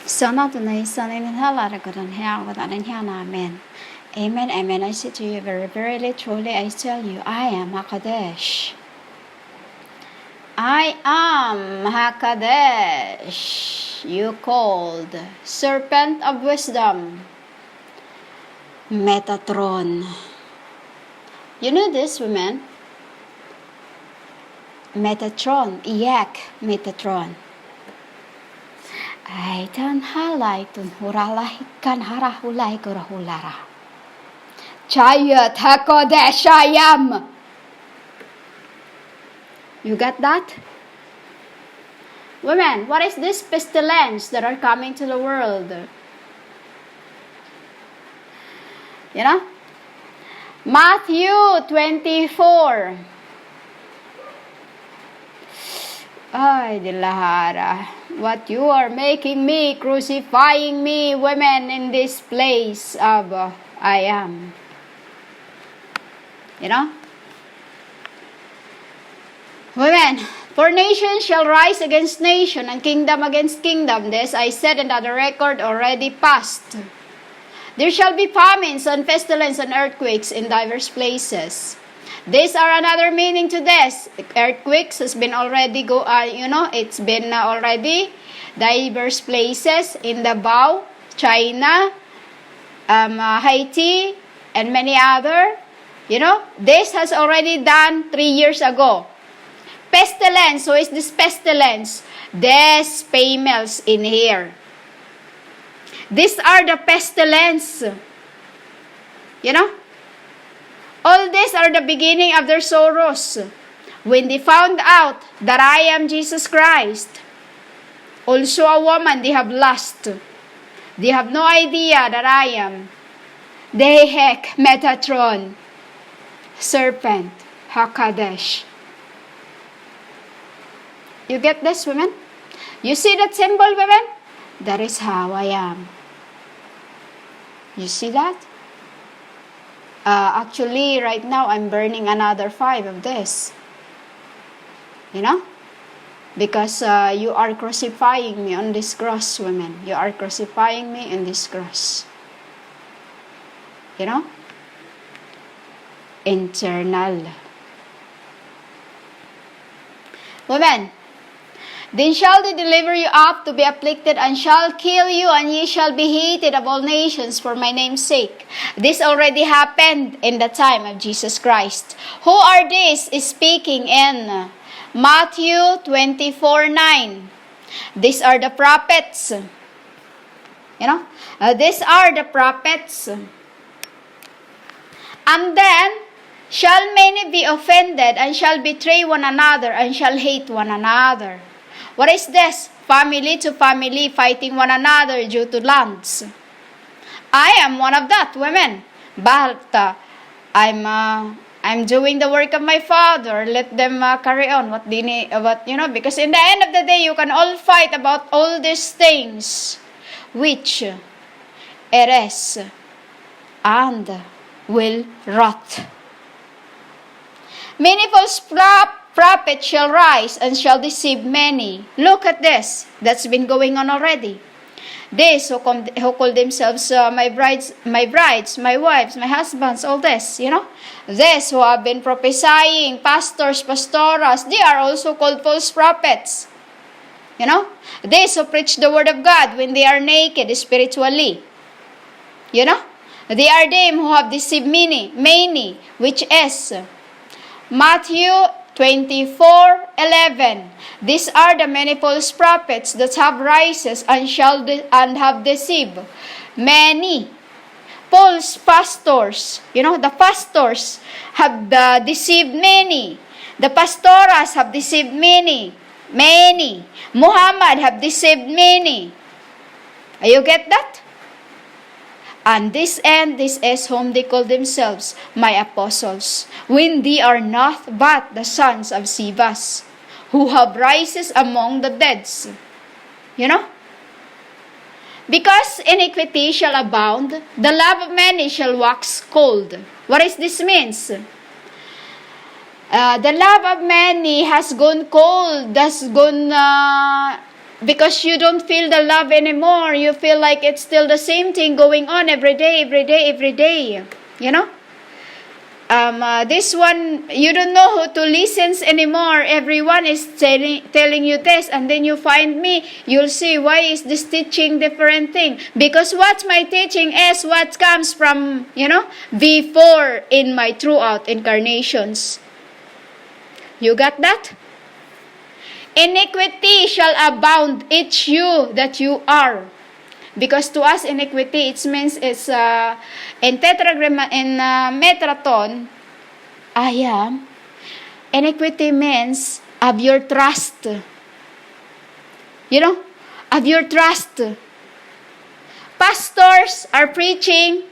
Sana tunay sana inhala ko dan hea ko dan hea na amen. Amen, amen. I say to you very verily, truly, I tell you, I am Haqadesh. I am Haqadesh. You called serpent of wisdom, Metatron. You know this, women? Metatron, Metatron. Ay tan halay tun huralay kan harahulay kurahulara. Chayoth, Haqadesh, I am. You got that? Women, what is this pestilence that are coming to the world? You know? Matthew 24. Ay, DELLAHARA. What you are making me, crucifying me, women, in this place of I am. You know? Women, for nation shall rise against nation, and kingdom against kingdom. This I said, and that the record already passed. There shall be famines and pestilence and earthquakes in diverse places. These are another meaning to this. Earthquakes has been already it's been already diverse places in Davao, China, Haiti, and many other. You know, this has already done 3 years ago. Pestilence. So is this pestilence? There's females in here. These are the pestilence. You know? All these are the beginning of their sorrows. When they found out that I am Jesus Christ, also a woman they have lost. They have no idea that I am. They heck Metatron, serpent, Haqadesh. You get this, women? You see that symbol, women? That is how I am. You see that? Actually, right now, I'm burning another 5 of this. You know? Because you are crucifying me on this cross, women. You are crucifying me on this cross. You know? Internal. Women, then shall they deliver you up to be afflicted, and shall kill you, and ye shall be hated of all nations for my name's sake. This already happened in the time of Jesus Christ. Who are these speaking in Matthew 24:9? These are the prophets. You know? These are the prophets. And then, shall many be offended, and shall betray one another, and shall hate one another. What is this? Family to family fighting one another due to lands. I am one of that, women. But I'm doing the work of my Father. Let them carry on what they need. Because in the end of the day, you can all fight about all these things, which areso and will rot. Many false prophets shall rise and shall deceive many. Look at this. That's been going on already. These who call themselves my brides, my wives, my husbands, all this, you know. These who have been prophesying, pastors, pastoras, they are also called false prophets. You know. These who preach the word of God when they are naked spiritually. You know. They are them who have deceived many, which is Matthew 24:11. These are the many false prophets that have rises and have deceived many. False pastors, you know, the pastors have deceived many. The pastoras have deceived many. Muhammad have deceived many. You get that? And this is whom they call themselves my apostles, when they are not but the sons of Scevas, who have rises among the dead. You know? Because iniquity shall abound, the love of many shall wax cold. What is this means? The love of many has gone cold, has gone because you don't feel the love anymore. You feel like it's still the same thing going on every day, every day, every day. You know? This one, you don't know who to listen anymore. Everyone is telling you this, and then you find me, you'll see why is this teaching different thing. Because what my teaching is what comes from, before in my throughout incarnations. You got that? Iniquity shall abound, each you that you are. Because to us, iniquity, it means it's in tetragram, in metraton, I am. Iniquity means of your trust. Of your trust. Pastors are preaching.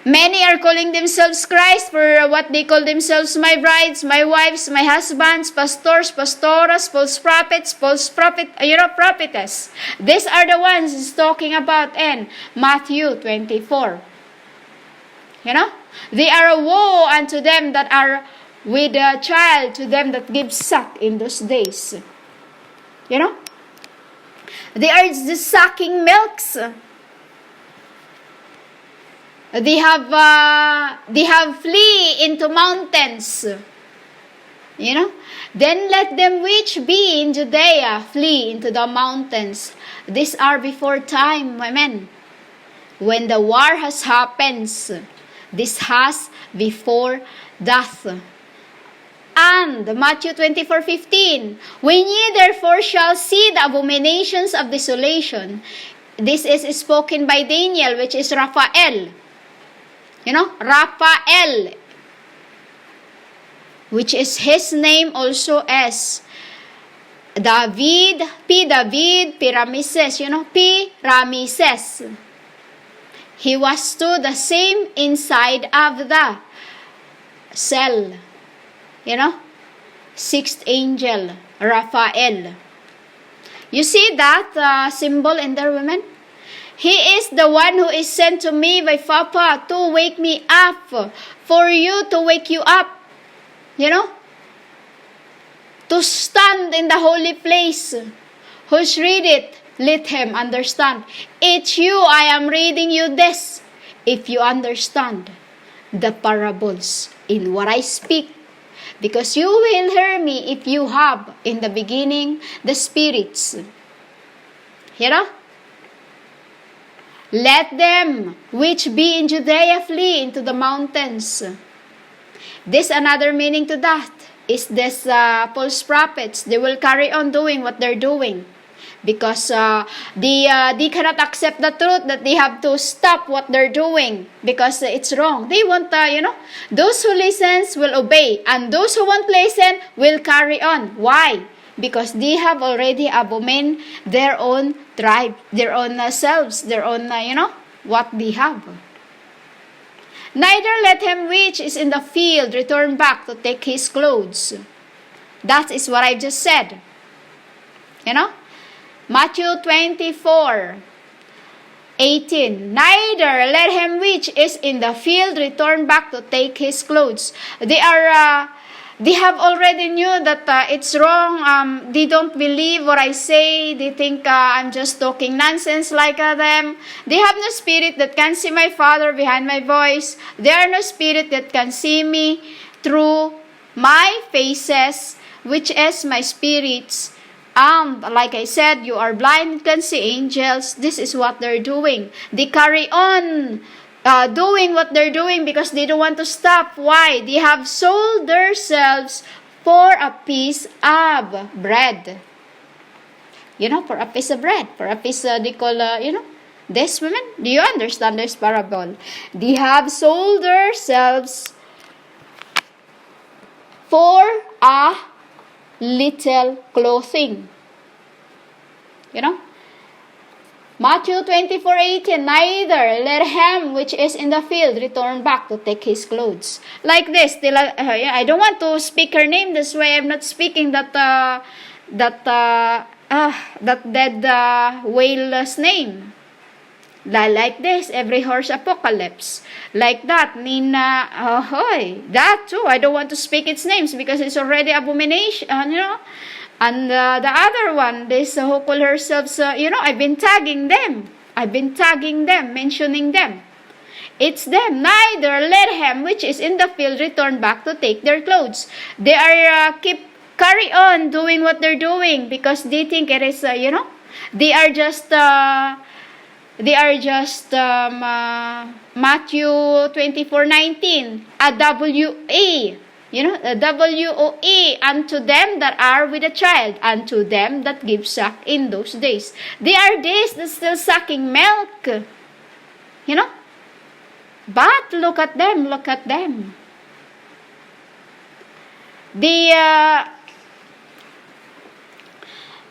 Many are calling themselves Christ for what they call themselves, my brides, my wives, my husbands, pastors, pastoras, false prophets, prophetess. These are the ones he's talking about in Matthew 24. They are a woe unto them that are with a child, to them that give suck in those days. They are just sucking milks. They have flee into mountains. Then let them which be in Judea flee into the mountains. These are before time, women. When the war has happens, this has before death. And Matthew 24:15, when ye therefore shall see the abominations of desolation, this is spoken by Daniel, which is Raphael. Raphael, which is his name also as David, P. David, P. Ramesses, P. Ramesses. He was to the same inside of the cell. Sixth angel, Raphael. You see that symbol in there, women? He is the one who is sent to me by Papa to wake me up, for you to wake you up, to stand in the holy place. Who's read it, let him understand. It's you, I am reading you this. If you understand the parables in what I speak, because you will hear me if you have in the beginning the spirits. Let them which be in Judea flee into the mountains. This another meaning to that is this false prophets. They will carry on doing what they're doing. Because they cannot accept the truth that they have to stop what they're doing. Because it's wrong. They want, those who listens will obey. And those who won't listen will carry on. Why? Because they have already abominated their own tribe, their own selves, their own, what they have. Neither let him which is in the field return back to take his clothes. That is what I just said. Matthew 24:18. Neither let him which is in the field return back to take his clothes. They have already knew that it's wrong. They don't believe what I say. They think I'm just talking nonsense like them. They have no spirit that can see my Father behind my voice. There are no spirit that can see me through my faces, which is my spirits. Like I said, you are blind, can see angels. This is what they're doing. They carry on doing what they're doing because they don't want to stop. Why? They have sold themselves for a piece of bread. For a piece of bread. For a piece, they call, this women. Do you understand this parable? They have sold themselves for a little clothing. Matthew 24:18, neither let him which is in the field return back to take his clothes. Like this, I don't want to speak her name this way. I'm not speaking that dead whale's name. Like this, every horse apocalypse. Like that, Nina, that too. I don't want to speak its names because it's already abomination, And the other one, this who call herself, I've been tagging them. Mentioning them. It's them. Neither let him which is in the field return back to take their clothes. They are carry on doing what they're doing because they think it is, they are just Matthew 24:19, a W-A. A W-O-E, unto them that are with a child, unto them that give suck in those days. They are days that still sucking milk. But look at them.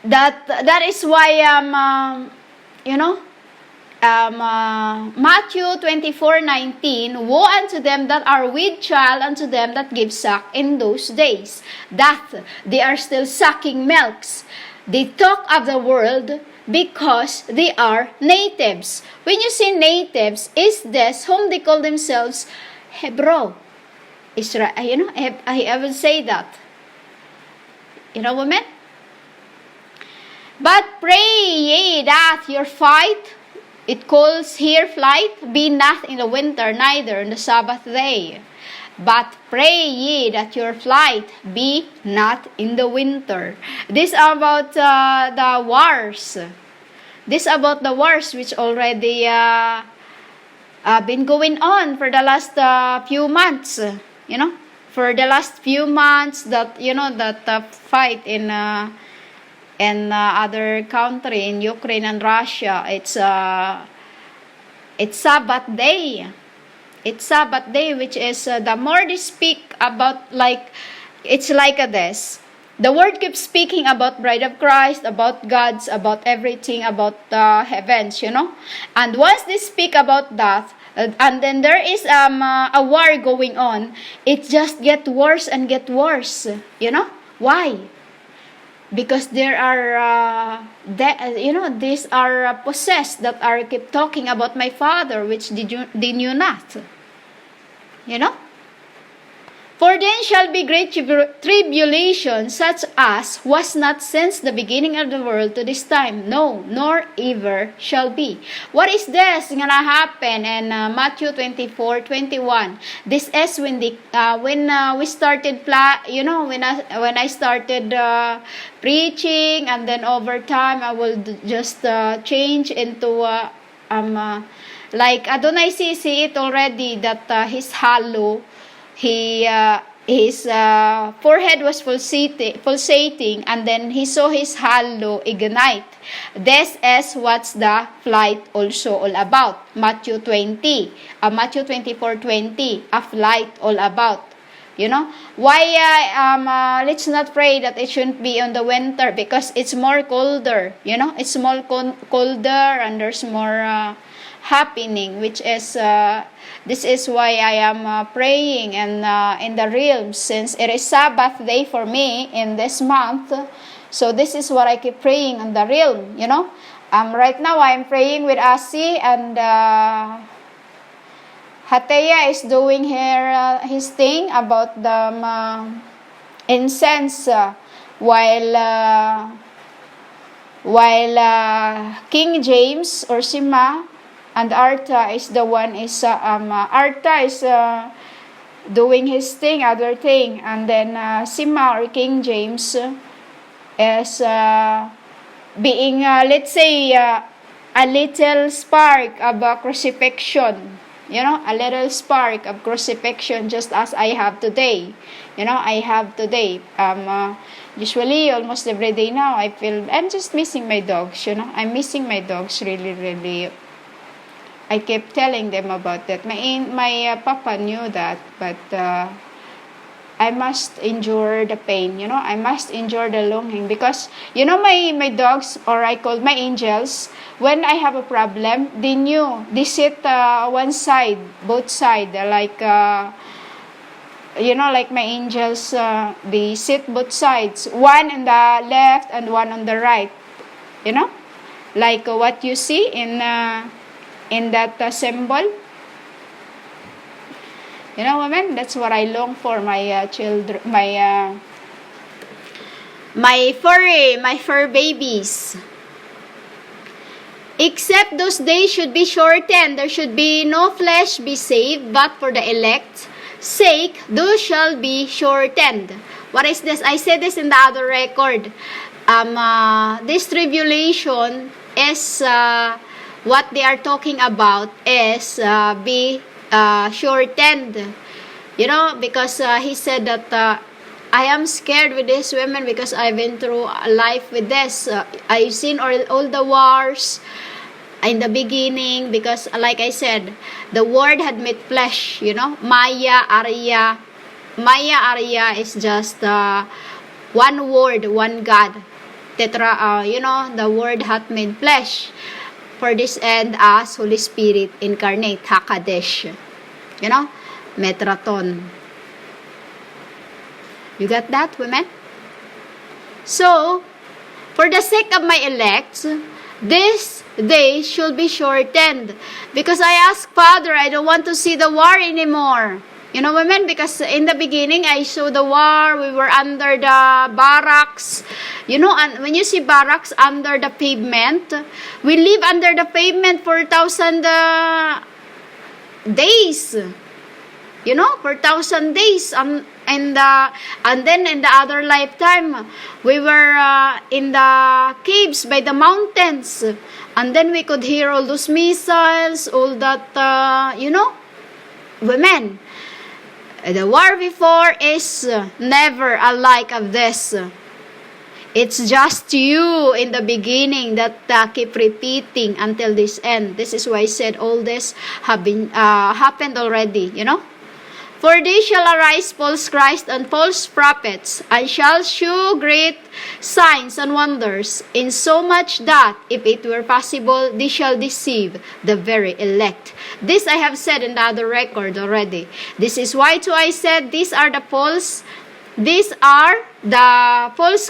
That is why Matthew 24:19, woe unto them that are with child, unto them that give suck in those days, that they are still sucking milks. They talk of the world because they are natives. When you say natives, is this whom they call themselves Hebrew, Israel? I will say that. Women? But pray ye that your fight, it calls here flight, be not in the winter, neither in the Sabbath day. But pray ye that your flight be not in the winter. This about the wars. This about the wars which already been going on for the last few months. For the last few months that fight in other country, in Ukraine and Russia. It's Sabbath day. It's Sabbath day, which is the more they speak about, it's like this. The word keeps speaking about bride of Christ, about gods, about everything, about heavens, And once they speak about that, and then there is a war going on, it just gets worse and get worse, Why? Because there are, these are possessed that are keep talking about my father, which they knew not. For then shall be great tribulation, such as was not since the beginning of the world to this time, no, nor ever shall be. What is this gonna happen in Matthew 24:21? This is when we started when I started preaching, and then over time I will just change into like Adonai see it already that his hollow. His forehead was pulsating, and then he saw his hollow ignite. This is what's the flight also all about. Matthew 24:20, a flight all about. Why let's not pray that it shouldn't be on the winter, because it's more colder. It's more colder, and there's more happening, which is this is why I am praying and in the realms, since it is Sabbath day for me in this month. So this is what I keep praying in the realm. Right now I am praying with Asi, and Hateya is doing his thing about the incense, while King James or Sima and Arta is the one Arta is doing his thing, other thing, and then Sima or King James is being let's say a little spark of crucifixion. A little spark of crucifixion, just as I have today. I have today. Usually, almost every day now, I feel I'm just missing my dogs. I'm missing my dogs really, really. I kept telling them about that. My papa knew that, but I must endure the pain. I must endure the longing, because my dogs, or I call my angels, when I have a problem, they knew. They sit one side, both side, like like my angels, they sit both sides, one on the left and one on the right. Like what you see in that symbol. Women, that's what I long for my children, my fur babies. Except those days should be shortened, there should be no flesh be saved, but for the elect's sake, those shall be shortened. What is this? I said this in the other record. This tribulation is, what they are talking about is, be shortened. You know, because he said that, I am scared with these women because I've been through life with this. I've seen all the wars in the beginning, because like I said, the word had made flesh, you know. Maya, Arya is just one word, one God. You know, the word hath made flesh. For this end, as Holy Spirit incarnate, Haqadesh. You know, Metraton. You got that, women? So, for the sake of my elect, this day should be shortened. Because I asked Father, I don't want to see the war anymore. You know, women, because in the beginning, I saw the war. We were under the barracks. You know, and when you see barracks under the pavement, we live under the pavement for 1,000 days. You know, for 1,000 days. And then in the other lifetime, we were in the caves by the mountains. And then we could hear all those missiles, all that, you know, women. The war before is never alike of this. It's just you in the beginning that keep repeating until this end. This is why I said all this have been happened already, you know. For they shall arise false Christ and false prophets, and shall shew great signs and wonders, in so much that, if it were possible, they shall deceive the very elect. This I have said in the other record already. This is why too I said, these are the false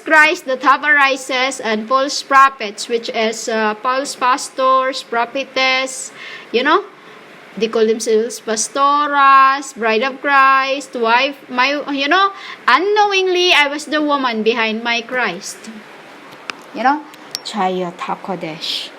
Christ that have arises, and false prophets, which is false pastors, prophetess, you know. They call themselves pastoras, bride of Christ, wife, you know, unknowingly, I was the woman behind my Christ. You know, Chayoth, Haqadesh.